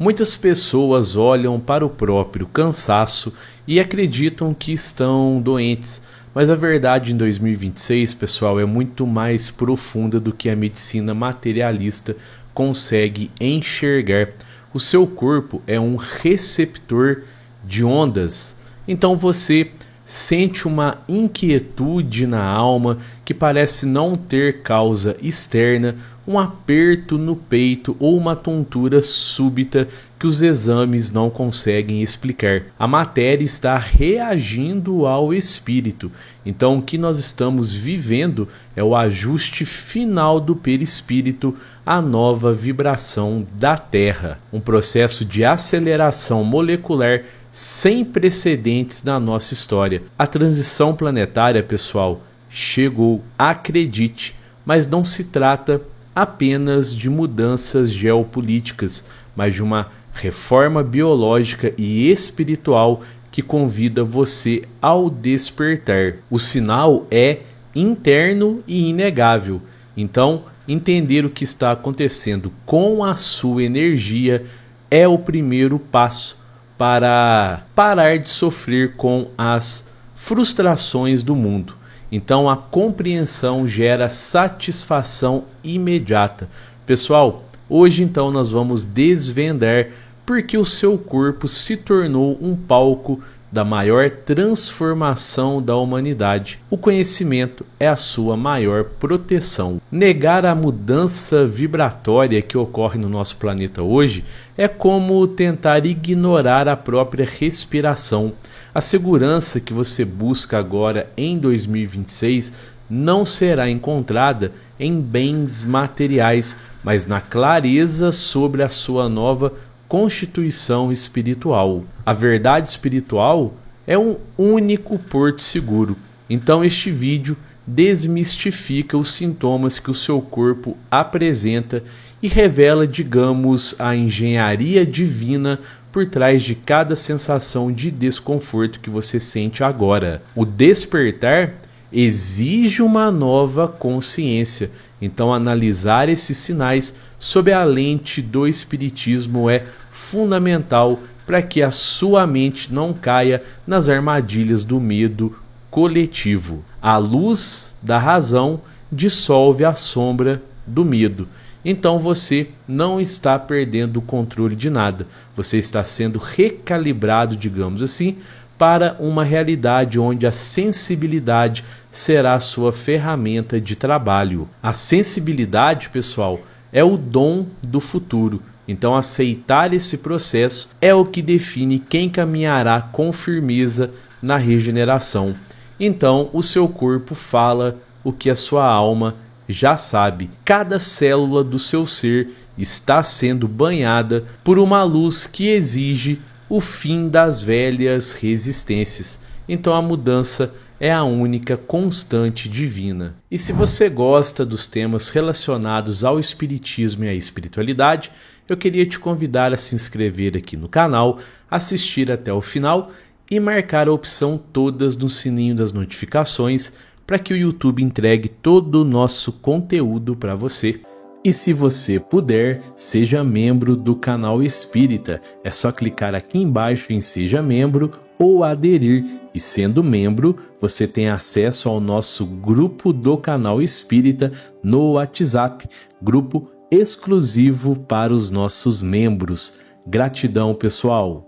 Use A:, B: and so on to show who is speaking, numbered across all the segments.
A: Muitas pessoas olham para o próprio cansaço e acreditam que estão doentes, mas a verdade em 2026, pessoal, é muito mais profunda do que a medicina materialista consegue enxergar. O seu corpo é um receptor de ondas, então você sente uma inquietude na alma que parece não ter causa externa, um aperto no peito ou uma tontura súbita que os exames não conseguem explicar. A matéria está reagindo ao espírito, então o que nós estamos vivendo é o ajuste final do perispírito à nova vibração da Terra, um processo de aceleração molecular sem precedentes na nossa história. A transição planetária, pessoal, chegou, acredite, mas não se trata apenas de mudanças geopolíticas, mas de uma reforma biológica e espiritual que convida você ao despertar. O sinal é interno e inegável. Então, entender o que está acontecendo com a sua energia é o primeiro passo para parar de sofrer com as frustrações do mundo. Então a compreensão gera satisfação imediata. Pessoal, hoje então nós vamos desvendar porque o seu corpo se tornou um palco da maior transformação da humanidade. O conhecimento é a sua maior proteção. Negar a mudança vibratória que ocorre no nosso planeta hoje é como tentar ignorar a própria respiração. A segurança que você busca agora em 2026 não será encontrada em bens materiais, mas na clareza sobre a sua nova constituição espiritual. A verdade espiritual é um único porto seguro. Então este vídeo desmistifica os sintomas que o seu corpo apresenta e revela, digamos, a engenharia divina por trás de cada sensação de desconforto que você sente agora. O despertar exige uma nova consciência. Então, analisar esses sinais sob a lente do espiritismo é fundamental para que a sua mente não caia nas armadilhas do medo coletivo. A luz da razão dissolve a sombra do medo. Então você não está perdendo o controle de nada. Você está sendo recalibrado, digamos assim, para uma realidade onde a sensibilidade será a sua ferramenta de trabalho. A sensibilidade, pessoal, é o dom do futuro. Então aceitar esse processo é o que define quem caminhará com firmeza na regeneração. Então o seu corpo fala o que a sua alma já sabe. Cada célula do seu ser está sendo banhada por uma luz que exige o fim das velhas resistências. Então a mudança é a única constante divina. E se você gosta dos temas relacionados ao espiritismo e à espiritualidade, eu queria te convidar a se inscrever aqui no canal, assistir até o final e marcar a opção todas no sininho das notificações para que o YouTube entregue todo o nosso conteúdo para você. E se você puder, seja membro do canal Espírita. É só clicar aqui embaixo em Seja Membro ou aderir. E sendo membro, você tem acesso ao nosso grupo do canal Espírita no WhatsApp, grupo exclusivo para os nossos membros. Gratidão, pessoal!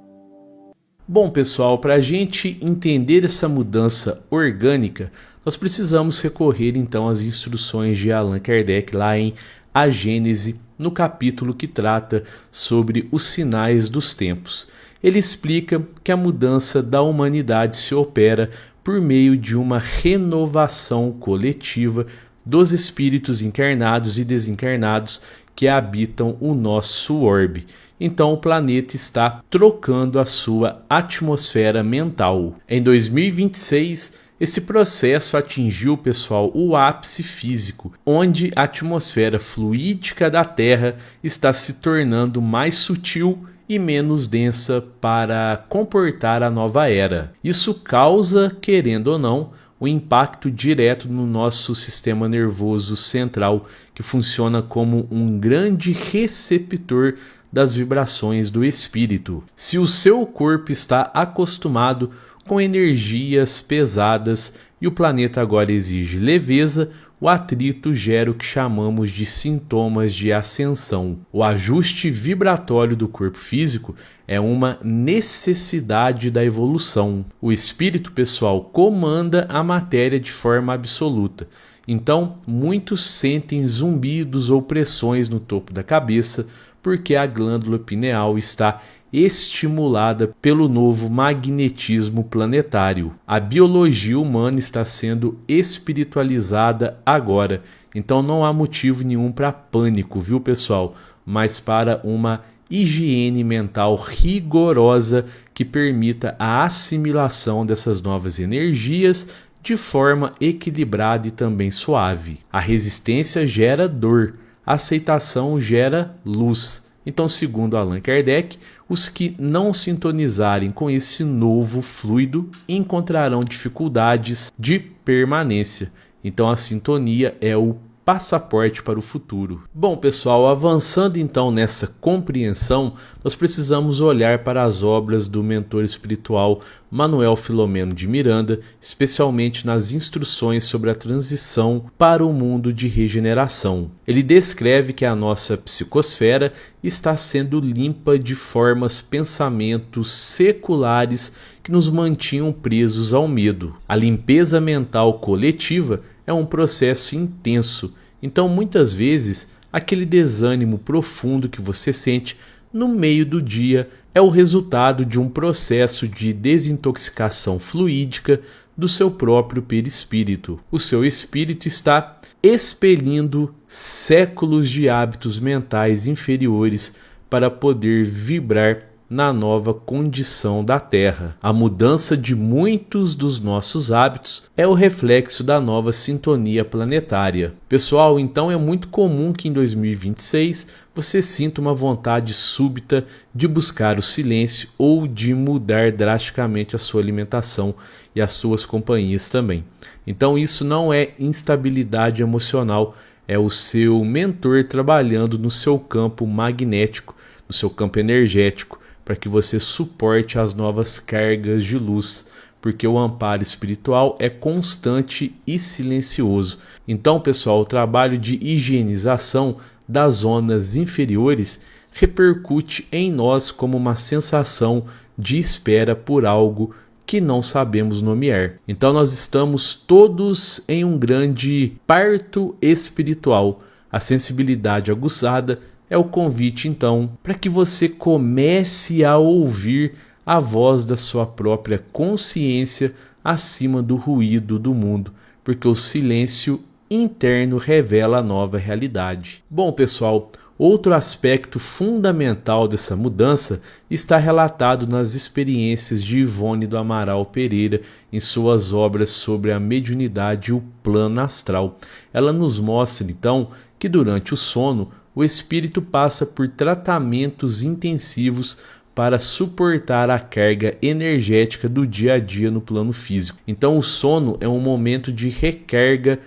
A: Bom, pessoal, para a gente entender essa mudança orgânica, nós precisamos recorrer então às instruções de Allan Kardec lá em A Gênese, no capítulo que trata sobre os sinais dos tempos. Ele explica que a mudança da humanidade se opera por meio de uma renovação coletiva dos espíritos encarnados e desencarnados que habitam o nosso orbe. Então o planeta está trocando a sua atmosfera mental. Em 2026, esse processo atingiu, pessoal, o ápice físico, onde a atmosfera fluídica da Terra está se tornando mais sutil e menos densa para comportar a nova era. Isso causa, querendo ou não, um impacto direto no nosso sistema nervoso central, que funciona como um grande receptor das vibrações do espírito. Se o seu corpo está acostumado com energias pesadas e o planeta agora exige leveza, o atrito gera o que chamamos de sintomas de ascensão. O ajuste vibratório do corpo físico é uma necessidade da evolução. O espírito, pessoal, comanda a matéria de forma absoluta. Então, muitos sentem zumbidos ou pressões no topo da cabeça porque a glândula pineal está estimulada pelo novo magnetismo planetário. A biologia humana está sendo espiritualizada agora, então não há motivo nenhum para pânico, viu, pessoal? Mas para uma higiene mental rigorosa que permita a assimilação dessas novas energias de forma equilibrada e também suave. A resistência gera dor, a aceitação gera luz. Então, segundo Allan Kardec, os que não sintonizarem com esse novo fluido encontrarão dificuldades de permanência. Então, a sintonia é o passaporte para o futuro. Bom, pessoal, avançando então nessa compreensão, nós precisamos olhar para as obras do mentor espiritual Manuel Filomeno de Miranda, especialmente nas instruções sobre a transição para o mundo de regeneração. Ele descreve que a nossa psicosfera está sendo limpa de formas, pensamentos seculares que nos mantinham presos ao medo. A limpeza mental coletiva é um processo intenso, então muitas vezes aquele desânimo profundo que você sente no meio do dia é o resultado de um processo de desintoxicação fluídica do seu próprio perispírito. O seu espírito está expelindo séculos de hábitos mentais inferiores para poder vibrar na nova condição da Terra. A mudança de muitos dos nossos hábitos é o reflexo da nova sintonia planetária. Pessoal, então é muito comum que em 2026 você sinta uma vontade súbita de buscar o silêncio ou de mudar drasticamente a sua alimentação e as suas companhias também. Então isso não é instabilidade emocional, é o seu mentor trabalhando no seu campo magnético, no seu campo energético, para que você suporte as novas cargas de luz, porque o amparo espiritual é constante e silencioso. Então, pessoal, o trabalho de higienização das zonas inferiores repercute em nós como uma sensação de espera por algo que não sabemos nomear. Então, nós estamos todos em um grande parto espiritual. A sensibilidade aguçada é o convite, então, para que você comece a ouvir a voz da sua própria consciência acima do ruído do mundo, porque o silêncio interno revela a nova realidade. Bom, pessoal, outro aspecto fundamental dessa mudança está relatado nas experiências de Ivone do Amaral Pereira em suas obras sobre a mediunidade e o plano astral. Ela nos mostra, então, que durante o sono, o espírito passa por tratamentos intensivos para suportar a carga energética do dia a dia no plano físico. Então o sono é um momento de recarga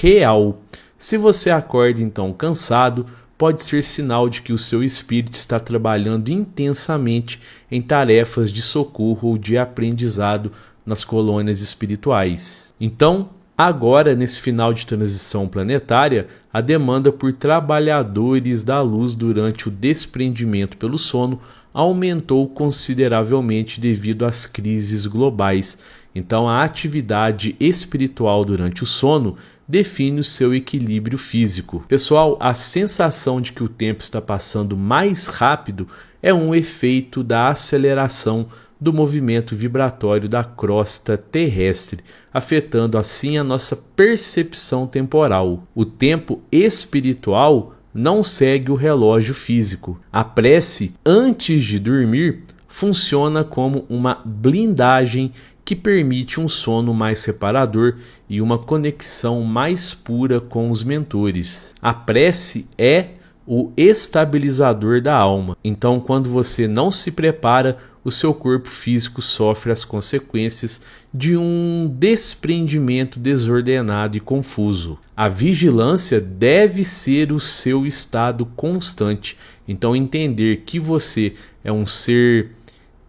A: real. Se você acorda então cansado, pode ser sinal de que o seu espírito está trabalhando intensamente em tarefas de socorro ou de aprendizado nas colônias espirituais. Então, agora, nesse final de transição planetária, a demanda por trabalhadores da luz durante o desprendimento pelo sono aumentou consideravelmente devido às crises globais. Então, a atividade espiritual durante o sono define o seu equilíbrio físico. Pessoal, a sensação de que o tempo está passando mais rápido é um efeito da aceleração do movimento vibratório da crosta terrestre, afetando assim a nossa percepção temporal. O tempo espiritual não segue o relógio físico. A prece antes de dormir funciona como uma blindagem que permite um sono mais reparador e uma conexão mais pura com os mentores. A prece é o estabilizador da alma. Então, quando você não se prepara, o seu corpo físico sofre as consequências de um desprendimento desordenado e confuso. A vigilância deve ser o seu estado constante. Então entender que você é um ser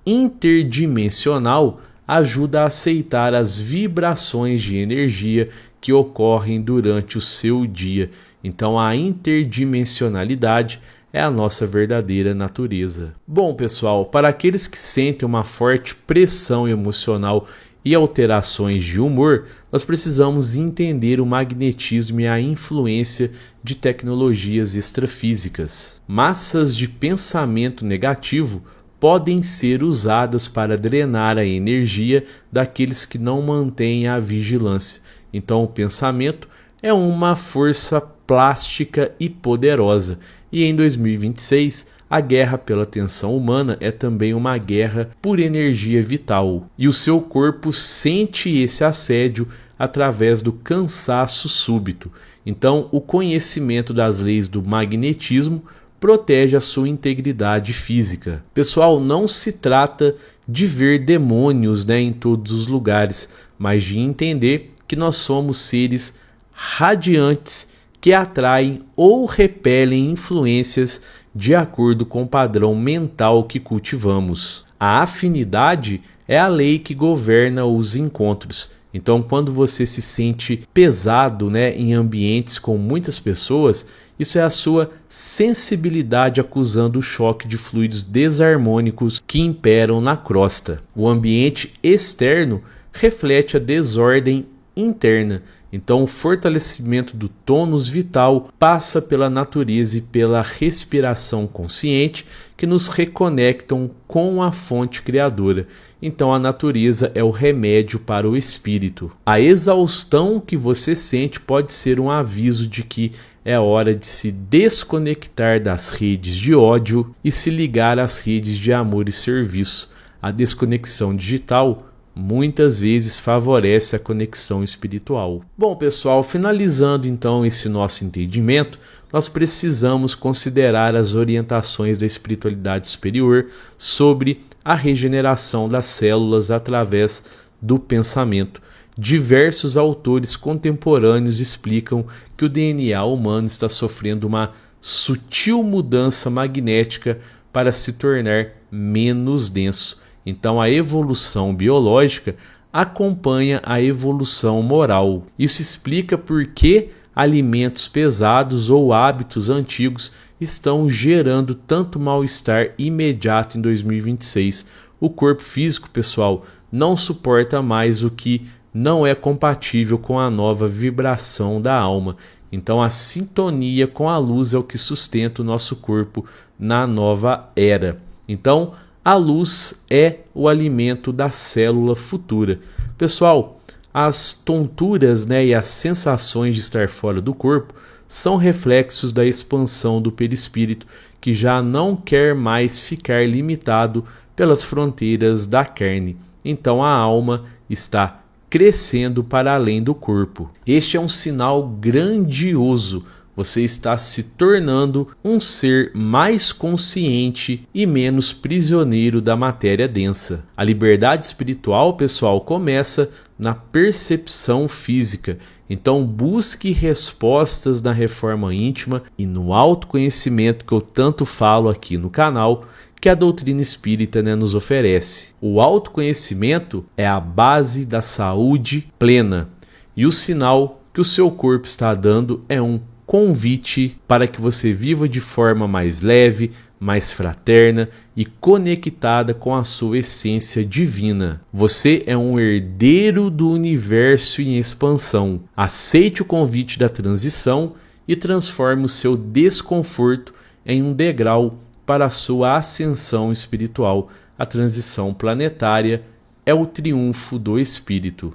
A: interdimensional ajuda a aceitar as vibrações de energia que ocorrem durante o seu dia. Então a interdimensionalidade é a nossa verdadeira natureza. Bom, pessoal, para aqueles que sentem uma forte pressão emocional e alterações de humor, nós precisamos entender o magnetismo e a influência de tecnologias extrafísicas. Massas de pensamento negativo podem ser usadas para drenar a energia daqueles que não mantêm a vigilância. Então, o pensamento é uma força plástica e poderosa. E em 2026, a guerra pela atenção humana é também uma guerra por energia vital. E o seu corpo sente esse assédio através do cansaço súbito. Então, o conhecimento das leis do magnetismo protege a sua integridade física. Pessoal, não se trata de ver demônios, em todos os lugares, mas de entender que nós somos seres radiantes que atraem ou repelem influências de acordo com o padrão mental que cultivamos. A afinidade é a lei que governa os encontros. Então, quando você se sente pesado, em ambientes com muitas pessoas, isso é a sua sensibilidade acusando o choque de fluidos desarmônicos que imperam na crosta. O ambiente externo reflete a desordem interna. Então, o fortalecimento do tônus vital passa pela natureza e pela respiração consciente que nos reconectam com a fonte criadora. Então, a natureza é o remédio para o espírito. A exaustão que você sente pode ser um aviso de que é hora de se desconectar das redes de ódio e se ligar às redes de amor e serviço. A desconexão digital muitas vezes favorece a conexão espiritual. Bom, pessoal, finalizando então esse nosso entendimento, nós precisamos considerar as orientações da espiritualidade superior sobre a regeneração das células através do pensamento. Diversos autores contemporâneos explicam que o DNA humano está sofrendo uma sutil mudança magnética para se tornar menos denso. Então, a evolução biológica acompanha a evolução moral. Isso explica por que alimentos pesados ou hábitos antigos estão gerando tanto mal-estar imediato em 2026. O corpo físico, pessoal, não suporta mais o que não é compatível com a nova vibração da alma. Então, a sintonia com a luz é o que sustenta o nosso corpo na nova era. Então, a luz é o alimento da célula futura. Pessoal, as tonturas, e as sensações de estar fora do corpo são reflexos da expansão do perispírito, que já não quer mais ficar limitado pelas fronteiras da carne. Então a alma está crescendo para além do corpo. Este é um sinal grandioso. Você está se tornando um ser mais consciente e menos prisioneiro da matéria densa. A liberdade espiritual, pessoal, começa na percepção física. Então busque respostas na reforma íntima e no autoconhecimento que eu tanto falo aqui no canal, que a doutrina espírita nos oferece. O autoconhecimento é a base da saúde plena. E o sinal que o seu corpo está dando é um convite para que você viva de forma mais leve, mais fraterna e conectada com a sua essência divina. Você é um herdeiro do universo em expansão. Aceite o convite da transição e transforme o seu desconforto em um degrau para a sua ascensão espiritual. A transição planetária é o triunfo do espírito.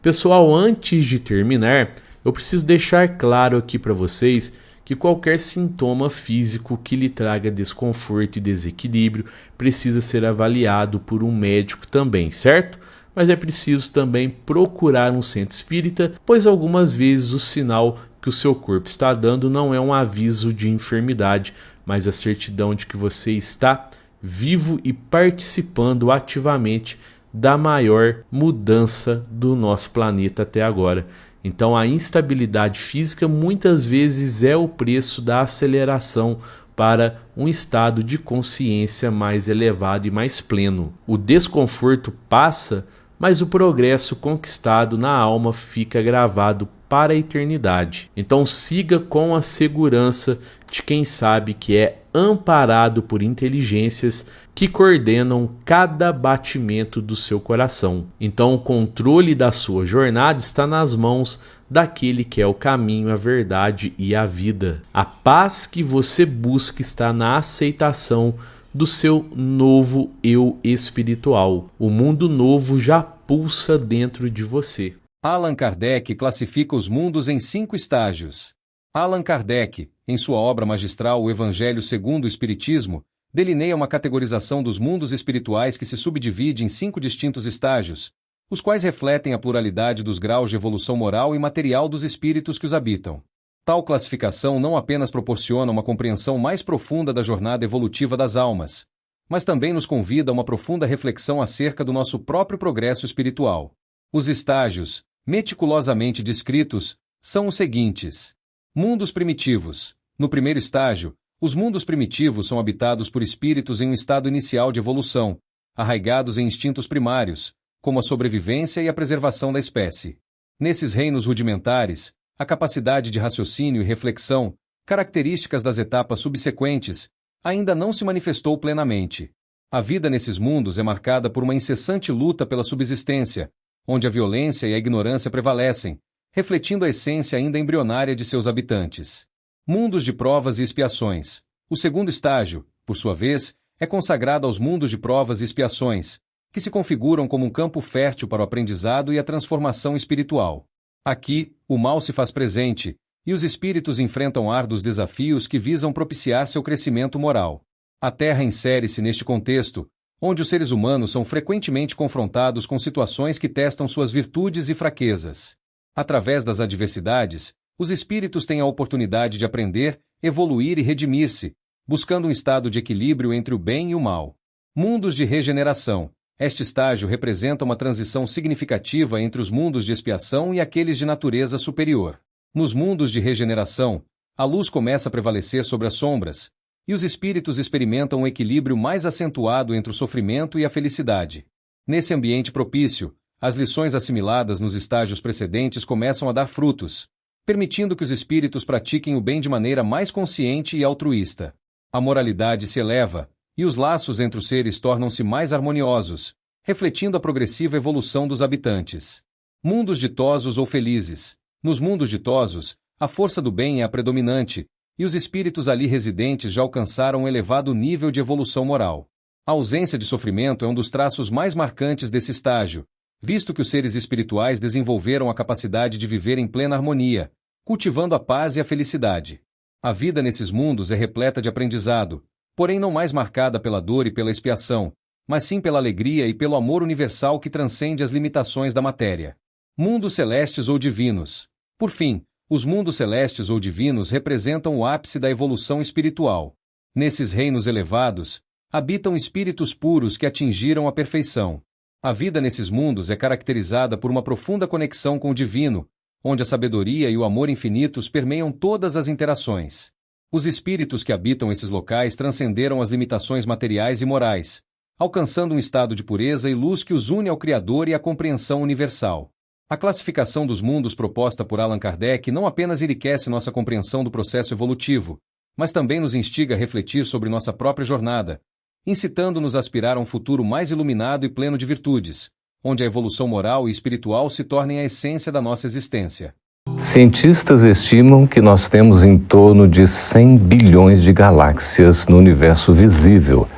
A: Pessoal, antes de terminar, eu preciso deixar claro aqui para vocês que qualquer sintoma físico que lhe traga desconforto e desequilíbrio precisa ser avaliado por um médico também, certo? Mas é preciso também procurar um centro espírita, pois algumas vezes o sinal que o seu corpo está dando não é um aviso de enfermidade, mas a certidão de que você está vivo e participando ativamente da maior mudança do nosso planeta até agora. Então a instabilidade física muitas vezes é o preço da aceleração para um estado de consciência mais elevado e mais pleno. O desconforto passa, mas o progresso conquistado na alma fica gravado para a eternidade. Então siga com a segurança de quem sabe que é amparado por inteligências que coordenam cada batimento do seu coração. Então o controle da sua jornada está nas mãos daquele que é o caminho, a verdade e a vida. A paz que você busca está na aceitação do seu novo eu espiritual. O mundo novo já pulsa dentro de você.
B: Allan Kardec classifica os mundos em 5 estágios. Allan Kardec, em sua obra magistral O Evangelho segundo o Espiritismo, delineia uma categorização dos mundos espirituais que se subdivide em 5 distintos estágios, os quais refletem a pluralidade dos graus de evolução moral e material dos espíritos que os habitam. Tal classificação não apenas proporciona uma compreensão mais profunda da jornada evolutiva das almas, mas também nos convida a uma profunda reflexão acerca do nosso próprio progresso espiritual. Os estágios, meticulosamente descritos, são os seguintes. Mundos primitivos. No primeiro estágio, os mundos primitivos são habitados por espíritos em um estado inicial de evolução, arraigados em instintos primários, como a sobrevivência e a preservação da espécie. Nesses reinos rudimentares, a capacidade de raciocínio e reflexão, características das etapas subsequentes, ainda não se manifestou plenamente. A vida nesses mundos é marcada por uma incessante luta pela subsistência, onde a violência e a ignorância prevalecem, refletindo a essência ainda embrionária de seus habitantes. Mundos de provas e expiações. O segundo estágio, por sua vez, é consagrado aos mundos de provas e expiações, que se configuram como um campo fértil para o aprendizado e a transformação espiritual. Aqui, o mal se faz presente, e os espíritos enfrentam árduos desafios que visam propiciar seu crescimento moral. A Terra insere-se neste contexto, onde os seres humanos são frequentemente confrontados com situações que testam suas virtudes e fraquezas. Através das adversidades, os espíritos têm a oportunidade de aprender, evoluir e redimir-se, buscando um estado de equilíbrio entre o bem e o mal. Mundos de regeneração. Este estágio representa uma transição significativa entre os mundos de expiação e aqueles de natureza superior. Nos mundos de regeneração, a luz começa a prevalecer sobre as sombras, e os espíritos experimentam um equilíbrio mais acentuado entre o sofrimento e a felicidade. Nesse ambiente propício, as lições assimiladas nos estágios precedentes começam a dar frutos, permitindo que os espíritos pratiquem o bem de maneira mais consciente e altruísta. A moralidade se eleva, e os laços entre os seres tornam-se mais harmoniosos, refletindo a progressiva evolução dos habitantes. Mundos ditosos ou felizes. Nos mundos ditosos, a força do bem é a predominante, e os espíritos ali residentes já alcançaram um elevado nível de evolução moral. A ausência de sofrimento é um dos traços mais marcantes desse estágio, visto que os seres espirituais desenvolveram a capacidade de viver em plena harmonia, cultivando a paz e a felicidade. A vida nesses mundos é repleta de aprendizado, porém não mais marcada pela dor e pela expiação, mas sim pela alegria e pelo amor universal que transcende as limitações da matéria. Mundos celestes ou divinos. Por fim, os mundos celestes ou divinos representam o ápice da evolução espiritual. Nesses reinos elevados, habitam espíritos puros que atingiram a perfeição. A vida nesses mundos é caracterizada por uma profunda conexão com o divino, onde a sabedoria e o amor infinitos permeiam todas as interações. Os espíritos que habitam esses locais transcenderam as limitações materiais e morais, alcançando um estado de pureza e luz que os une ao Criador e à compreensão universal. A classificação dos mundos proposta por Allan Kardec não apenas enriquece nossa compreensão do processo evolutivo, mas também nos instiga a refletir sobre nossa própria jornada, incitando-nos a aspirar a um futuro mais iluminado e pleno de virtudes, onde a evolução moral e espiritual se tornem a essência da nossa existência.
C: Cientistas estimam que nós temos em torno de 100 bilhões de galáxias no universo visível.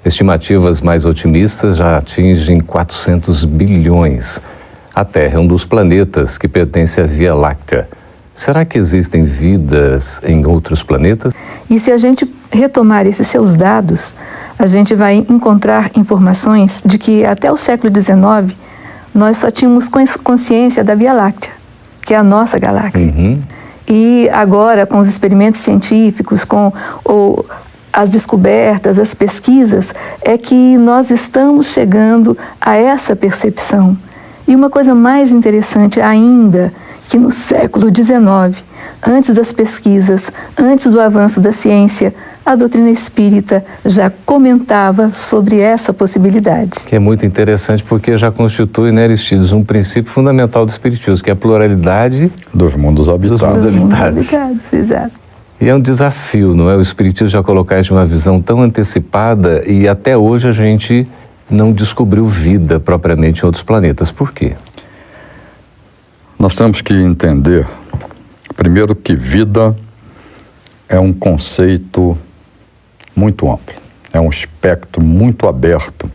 C: Estimativas mais otimistas já atingem 400 bilhões. A Terra é um dos planetas que pertence à Via Láctea. Será que existem vidas em outros planetas?
D: E se a gente retomar esses seus dados, a gente vai encontrar informações de que até o século XIX nós só tínhamos consciência da Via Láctea, que é a nossa galáxia. E agora, com os experimentos científicos, com as descobertas, as pesquisas, é que nós estamos chegando a essa percepção. E uma coisa mais interessante ainda, que no século XIX, antes das pesquisas, antes do avanço da ciência, a doutrina espírita já comentava sobre essa possibilidade.
C: Que é muito interessante porque já constitui, né, Aristides, um princípio fundamental do espiritismo, que é a pluralidade
E: dos mundos habitados.
D: Dos mundos habitados, exato.
C: E é um desafio, não é? O espiritismo já colocar isso de uma visão tão antecipada e até hoje a gente não descobriu vida propriamente em outros planetas. Por quê?
E: Nós temos que entender, primeiro, que vida é um conceito muito amplo, é um espectro muito aberto.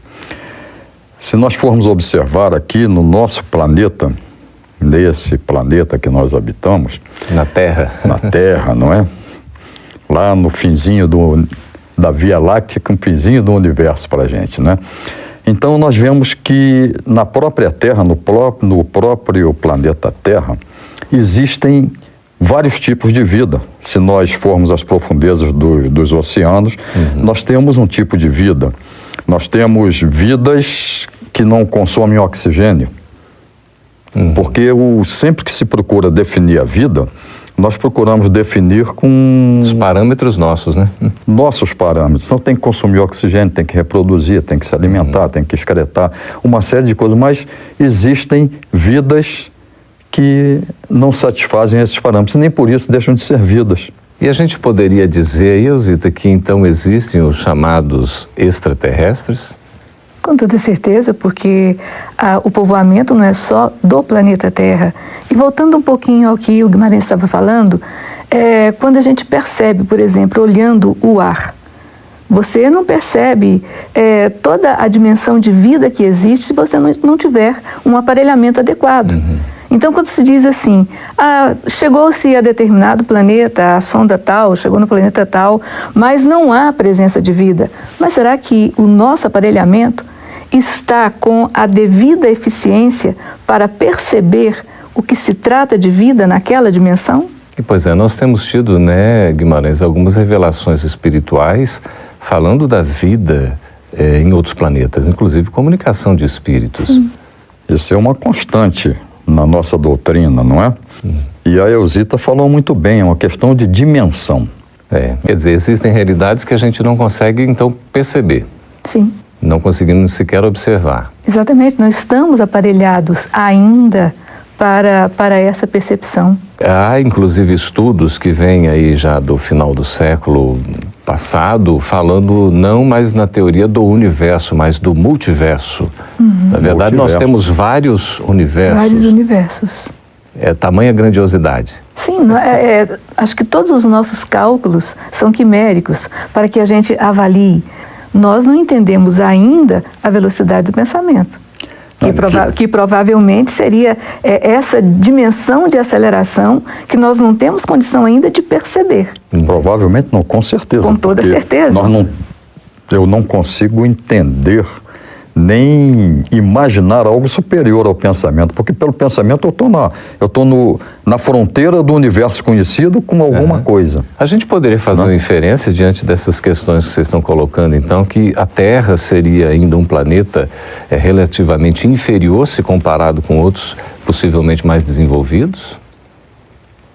E: Se nós formos observar aqui no nosso planeta, nesse planeta que nós habitamos,
C: na Terra,
E: não é? Lá no finzinho da Via Láctea, um finzinho do universo para a gente, né? Então nós vemos que na própria Terra, no próprio planeta Terra, existem vários tipos de vida. Se nós formos às profundezas dos oceanos, nós temos um tipo de vida. Nós temos vidas que não consomem oxigênio. Porque sempre que se procura definir a vida, nós procuramos definir com...
C: os parâmetros nossos, né?
E: Nossos parâmetros. Então tem que consumir oxigênio, tem que reproduzir, tem que se alimentar, tem que excretar, uma série de coisas. Mas existem vidas que não satisfazem esses parâmetros, nem por isso deixam de ser vidas.
C: E a gente poderia dizer, Elzita, que então existem os chamados extraterrestres?
D: Com toda certeza, porque o povoamento não é só do planeta Terra. E voltando um pouquinho ao que o Guimarães estava falando, quando a gente percebe, por exemplo, olhando o ar, você não percebe toda a dimensão de vida que existe se você não tiver um aparelhamento adequado. Então, quando se diz assim, chegou-se a determinado planeta, a sonda tal, chegou no planeta tal, mas não há presença de vida. Mas será que o nosso aparelhamento está com a devida eficiência para perceber o que se trata de vida naquela dimensão?
C: E, pois é, nós temos tido, né, Guimarães, algumas revelações espirituais falando da vida em outros planetas, inclusive comunicação de espíritos.
D: Sim.
E: Isso é uma constante na nossa doutrina, não é? E a Elzita falou muito bem, é uma questão de dimensão.
C: Quer dizer, existem realidades que a gente não consegue, então, perceber.
D: Sim.
C: Não conseguimos sequer observar.
D: Exatamente, não estamos aparelhados ainda para essa percepção.
C: Há, inclusive, estudos que vêm aí já do final do século passado, falando não mais na teoria do universo, mas do multiverso. Na verdade, nós temos vários universos.
D: Vários universos.
C: É tamanha grandiosidade.
D: Sim, acho que todos os nossos cálculos são quiméricos para que a gente avalie. Nós não entendemos ainda a velocidade do pensamento, que provavelmente seria essa dimensão de aceleração que nós não temos condição ainda de perceber.
E: Provavelmente não, com certeza.
D: Com toda certeza.
E: Eu não consigo entender nem imaginar algo superior ao pensamento, porque pelo pensamento eu estou na fronteira do universo conhecido com alguma coisa.
C: A gente poderia fazer uma inferência diante dessas questões que vocês estão colocando, então, que a Terra seria ainda um planeta relativamente inferior se comparado com outros possivelmente mais desenvolvidos?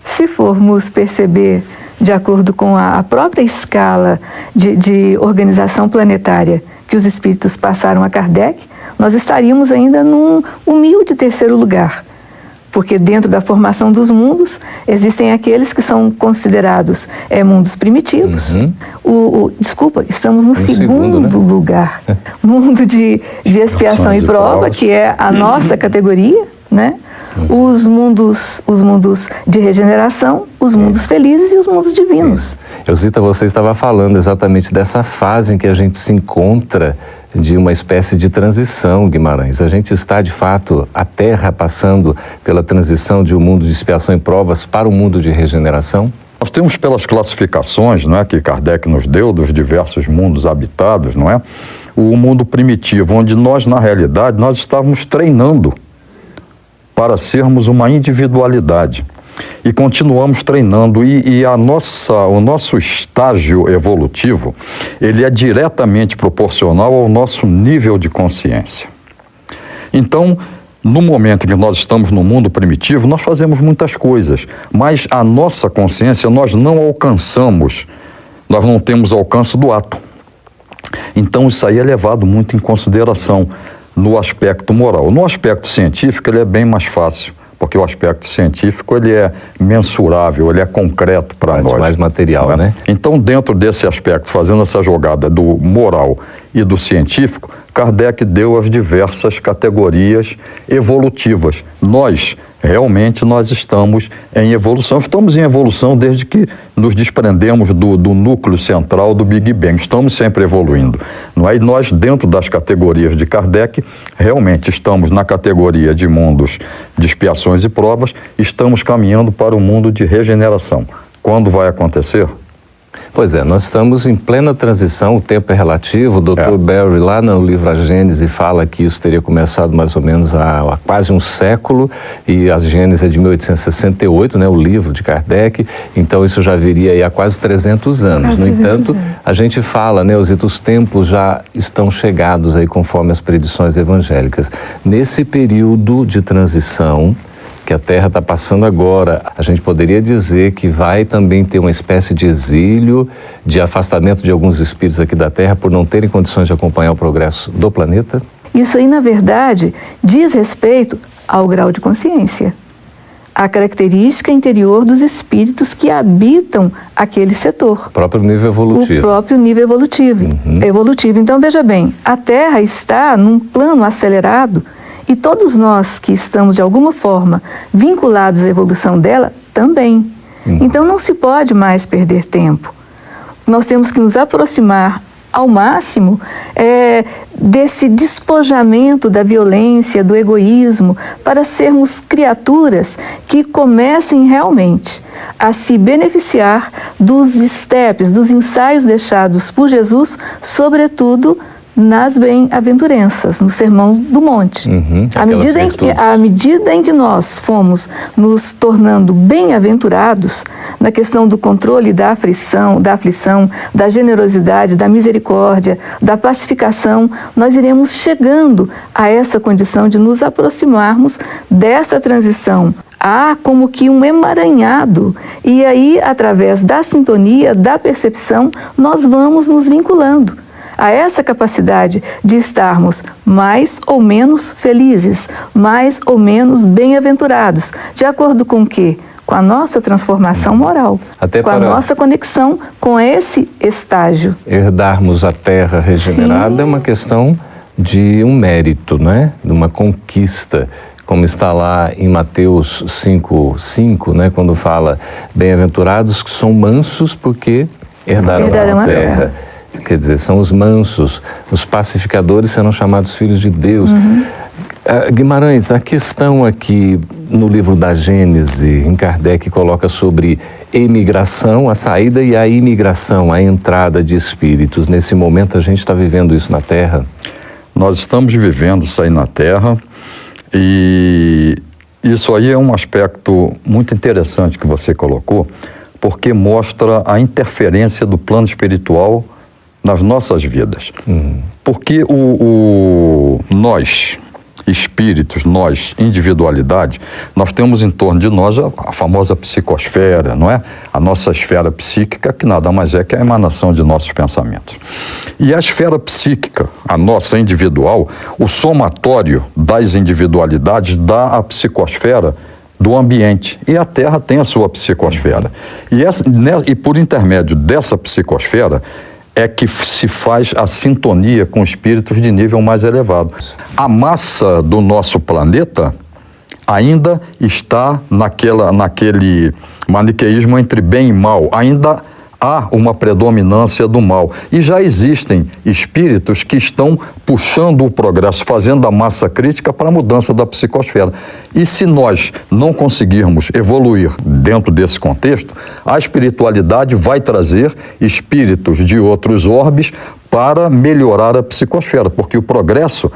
D: Se formos perceber, de acordo com a própria escala de organização planetária que os espíritos passaram a Kardec, nós estaríamos ainda num humilde terceiro lugar. Porque dentro da formação dos mundos, existem aqueles que são considerados mundos primitivos. Estamos no segundo lugar. Mundo de expiação e prova, que é a nossa categoria, né? Os mundos de regeneração, os mundos felizes e os mundos divinos.
C: Elzita, você estava falando exatamente dessa fase em que a gente se encontra de uma espécie de transição, Guimarães. A gente está, de fato, a Terra passando pela transição de um mundo de expiação e provas para um mundo de regeneração?
E: Nós temos pelas classificações, não é, que Kardec nos deu dos diversos mundos habitados, não é? O mundo primitivo, onde nós, na realidade, nós estávamos treinando para sermos uma individualidade. E continuamos treinando. E o nosso estágio evolutivo, ele é diretamente proporcional ao nosso nível de consciência. Então, no momento em que nós estamos no mundo primitivo, nós fazemos muitas coisas, mas a nossa consciência nós não alcançamos, nós não temos alcance do ato. Então isso aí é levado muito em consideração no aspecto moral. No aspecto científico ele é bem mais fácil, porque o aspecto científico ele é mensurável, ele é concreto para nós.
C: Mais material, né?
E: Então, dentro desse aspecto, fazendo essa jogada do moral e do científico, Kardec deu as diversas categorias evolutivas. Realmente nós estamos em evolução. Estamos em evolução desde que nos desprendemos do núcleo central do Big Bang. Estamos sempre evoluindo. Não é? E nós, dentro das categorias de Kardec, realmente estamos na categoria de mundos de expiações e provas, estamos caminhando para o mundo de regeneração. Quando vai acontecer?
C: Pois é, nós estamos em plena transição, o tempo é relativo. O Dr. Barry, lá no livro A Gênese, fala que isso teria começado mais ou menos há quase um século, e a Gênese é de 1868, né, o livro de Kardec, então isso já viria aí há quase 300 anos. No entanto, a gente fala, né, os tempos já estão chegados aí conforme as predições evangélicas. Nesse período de transição que a Terra está passando agora, a gente poderia dizer que vai também ter uma espécie de exílio, de afastamento de alguns espíritos aqui da Terra por não terem condições de acompanhar o progresso do planeta?
D: Isso aí, na verdade, diz respeito ao grau de consciência, à característica interior dos espíritos que habitam aquele setor.
C: O próprio nível evolutivo.
D: O próprio nível evolutivo. Evolutivo. Então, veja bem, a Terra está num plano acelerado, e todos nós que estamos, de alguma forma, vinculados à evolução dela, também. Então, não se pode mais perder tempo. Nós temos que nos aproximar ao máximo desse despojamento da violência, do egoísmo, para sermos criaturas que comecem realmente a se beneficiar dos steps, dos ensaios deixados por Jesus, sobretudo nas bem-aventuranças, no Sermão do Monte. À medida em que nós fomos nos tornando bem-aventurados na questão do controle da aflição, da generosidade, da misericórdia, da pacificação, nós iremos chegando a essa condição de nos aproximarmos dessa transição. Há como que um emaranhado, e aí, através da sintonia, da percepção, nós vamos nos vinculando a essa capacidade de estarmos mais ou menos felizes, mais ou menos bem-aventurados, de acordo com o quê? Com a nossa transformação moral, com a nossa conexão com esse estágio.
C: Herdarmos a Terra regenerada é uma questão de um mérito, né? De uma conquista, como está lá em Mateus 5:5, né? Quando fala, bem-aventurados que são mansos porque herdarão a terra. Quer dizer, são os mansos, os pacificadores serão chamados filhos de Deus. Guimarães, a questão aqui no livro da Gênese, em Kardec coloca sobre emigração, a saída e a imigração, a entrada de espíritos. Nesse momento a gente está vivendo isso na Terra?
E: Nós estamos vivendo isso aí na Terra, e isso aí é um aspecto muito interessante que você colocou, porque mostra a interferência do plano espiritual nas nossas vidas. Porque nós, espíritos, nós, individualidade, nós temos em torno de nós a famosa psicosfera, não é? A nossa esfera psíquica, que nada mais é que a emanação de nossos pensamentos. E a esfera psíquica, a nossa individual, o somatório das individualidades dá a psicosfera do ambiente. E a Terra tem a sua psicosfera. E por intermédio dessa psicosfera, é que se faz a sintonia com espíritos de nível mais elevado. A massa do nosso planeta ainda está naquele maniqueísmo entre bem e mal. Ainda há uma predominância do mal. E já existem espíritos que estão puxando o progresso, fazendo a massa crítica para a mudança da psicosfera. E se nós não conseguirmos evoluir dentro desse contexto, a espiritualidade vai trazer espíritos de outros orbes para melhorar a psicosfera, porque o progresso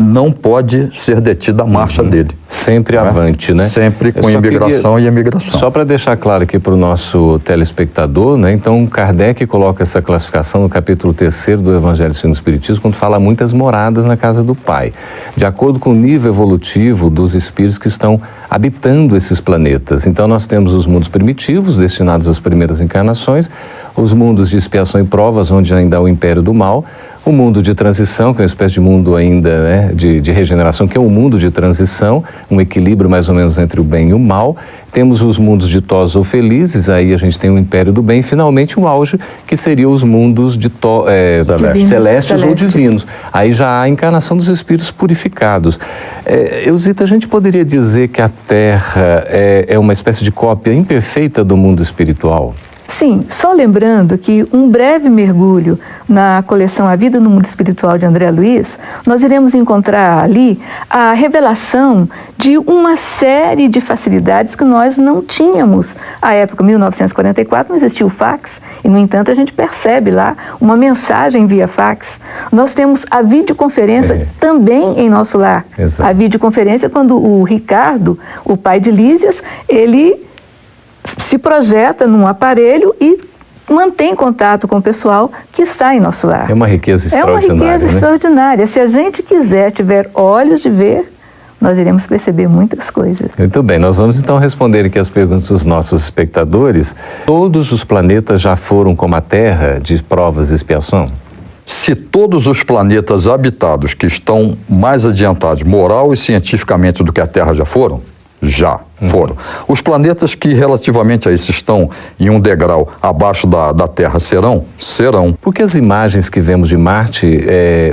E: não pode ser detida a marcha dele.
C: Sempre avante, né?
E: Sempre com imigração e emigração.
C: Só para deixar claro aqui para o nosso telespectador, né? Então Kardec coloca essa classificação no capítulo 3º do Evangelho segundo o Espiritismo, quando fala muitas moradas na casa do Pai, de acordo com o nível evolutivo dos espíritos que estão habitando esses planetas. Então nós temos os mundos primitivos, destinados às primeiras encarnações, os mundos de expiação e provas, onde ainda há o império do mal, o mundo de transição, que é uma espécie de mundo ainda, né, de regeneração, que é um mundo de transição, um equilíbrio mais ou menos entre o bem e o mal. Temos os mundos ditosos ou felizes, aí a gente tem o império do bem, e finalmente o auge, que seria os mundos celestes ou divinos. Aí já há a encarnação dos espíritos purificados. Eusita, a gente poderia dizer que a Terra é uma espécie de cópia imperfeita do mundo espiritual?
D: Sim, só lembrando que um breve mergulho na coleção A Vida no Mundo Espiritual de André Luiz, nós iremos encontrar ali a revelação de uma série de facilidades que nós não tínhamos. À época, 1944, não existia o fax, e no entanto a gente percebe lá uma mensagem via fax. Nós temos a videoconferência também em nosso lar. Exato. A videoconferência quando o Ricardo, o pai de Lísias, ele se projeta num aparelho e mantém contato com o pessoal que está em nosso lar.
C: É uma riqueza extraordinária.
D: É uma riqueza extraordinária. Se a gente tiver olhos de ver, nós iremos perceber muitas coisas.
C: Muito bem, nós vamos então responder aqui as perguntas dos nossos espectadores. Todos os planetas já foram como a Terra, de provas e expiação?
E: Se todos os planetas habitados que estão mais adiantados moral e cientificamente do que a Terra já foram, já foram. Os planetas que relativamente a isso estão em um degrau abaixo da Terra serão? Serão.
C: Porque as imagens que vemos de Marte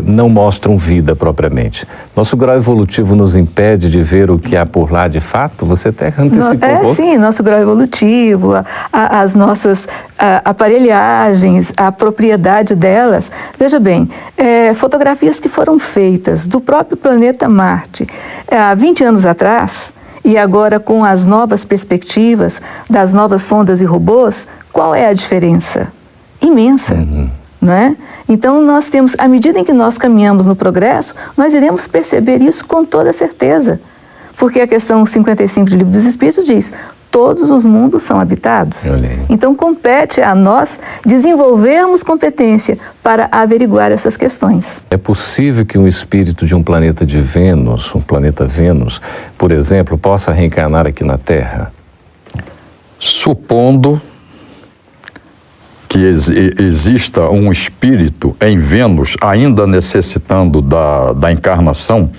C: não mostram vida propriamente. Nosso grau evolutivo nos impede de ver o que há por lá de fato? Você até antecipou.
D: Sim, nosso grau evolutivo, as nossas aparelhagens, a propriedade delas. Veja bem, fotografias que foram feitas do próprio planeta Marte há 20 anos atrás, e agora com as novas perspectivas das novas sondas e robôs, qual é a diferença? Imensa, não é? Então nós temos, à medida em que nós caminhamos no progresso, nós iremos perceber isso com toda certeza. Porque a questão 55 do Livro dos Espíritos diz: todos os mundos são habitados. Então compete a nós desenvolvermos competência para averiguar essas questões.
C: É possível que um espírito de um planeta de Vênus, um planeta Vênus, por exemplo, possa reencarnar aqui na Terra?
E: Supondo que exista um espírito em Vênus ainda necessitando da encarnação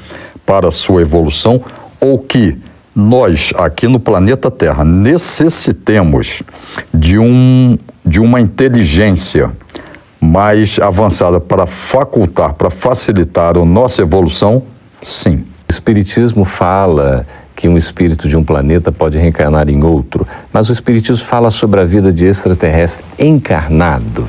E: para sua evolução, ou que nós, aqui no planeta Terra, necessitemos de uma inteligência mais avançada para facultar, para facilitar a nossa evolução, sim.
C: O Espiritismo fala que um espírito de um planeta pode reencarnar em outro, mas o Espiritismo fala sobre a vida de extraterrestre encarnado.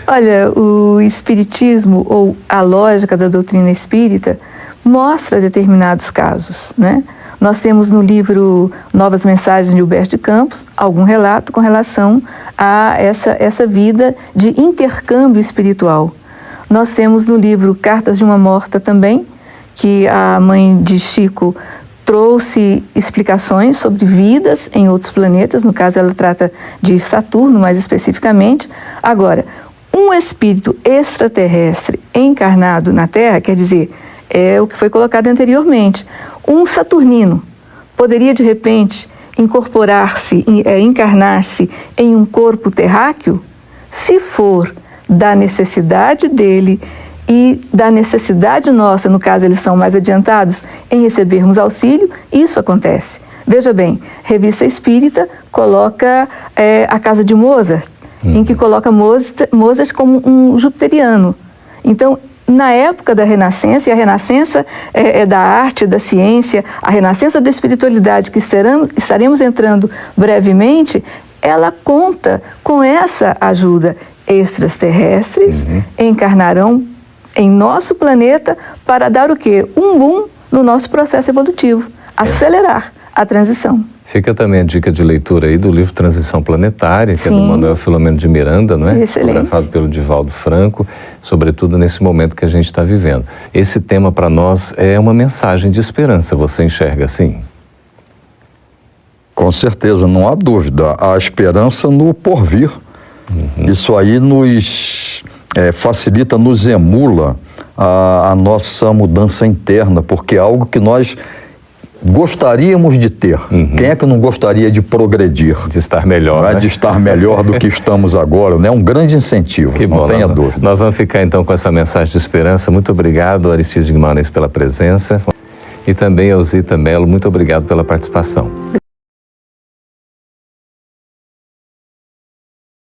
D: Olha, o Espiritismo, ou a lógica da doutrina espírita, mostra determinados casos, né? Nós temos no livro Novas Mensagens de Humberto de Campos algum relato com relação a essa vida de intercâmbio espiritual. Nós temos no livro Cartas de uma Morta também, que a mãe de Chico trouxe explicações sobre vidas em outros planetas, no caso ela trata de Saturno mais especificamente. Agora, um espírito extraterrestre encarnado na Terra, quer dizer, é o que foi colocado anteriormente. Um saturnino poderia, de repente, encarnar-se em um corpo terráqueo, se for da necessidade dele e da necessidade nossa, no caso eles são mais adiantados, em recebermos auxílio, isso acontece. Veja bem, Revista Espírita coloca a casa de Mozart, em que coloca Mozart como um jupiteriano. Então, na época da Renascença, e a Renascença é da arte, da ciência, a Renascença da espiritualidade, que estaremos entrando brevemente, ela conta com essa ajuda. Extraterrestres encarnarão em nosso planeta para dar o quê? Um boom no nosso processo evolutivo, acelerar a transição.
C: Fica também a dica de leitura aí do livro Transição Planetária, que é do
D: Sim.
C: Manuel Filomeno de Miranda, não é?
D: Excelente.
C: Fotografado pelo Divaldo Franco, sobretudo nesse momento que a gente está vivendo. Esse tema para nós é uma mensagem de esperança, você enxerga assim?
E: Com certeza, não há dúvida. Há esperança no porvir. Isso aí nos facilita, nos emula a nossa mudança interna, porque é algo que nós gostaríamos de ter. Quem é que não gostaria de progredir?
C: De estar melhor, né?
E: De estar melhor do que estamos agora, né? Um grande incentivo,
C: Que
E: não
C: bom,
E: tenha dúvida.
C: Nós vamos ficar então com essa mensagem de esperança. Muito obrigado, Aristides Guimarães, pela presença. E também ao Zita Mello, muito obrigado pela participação.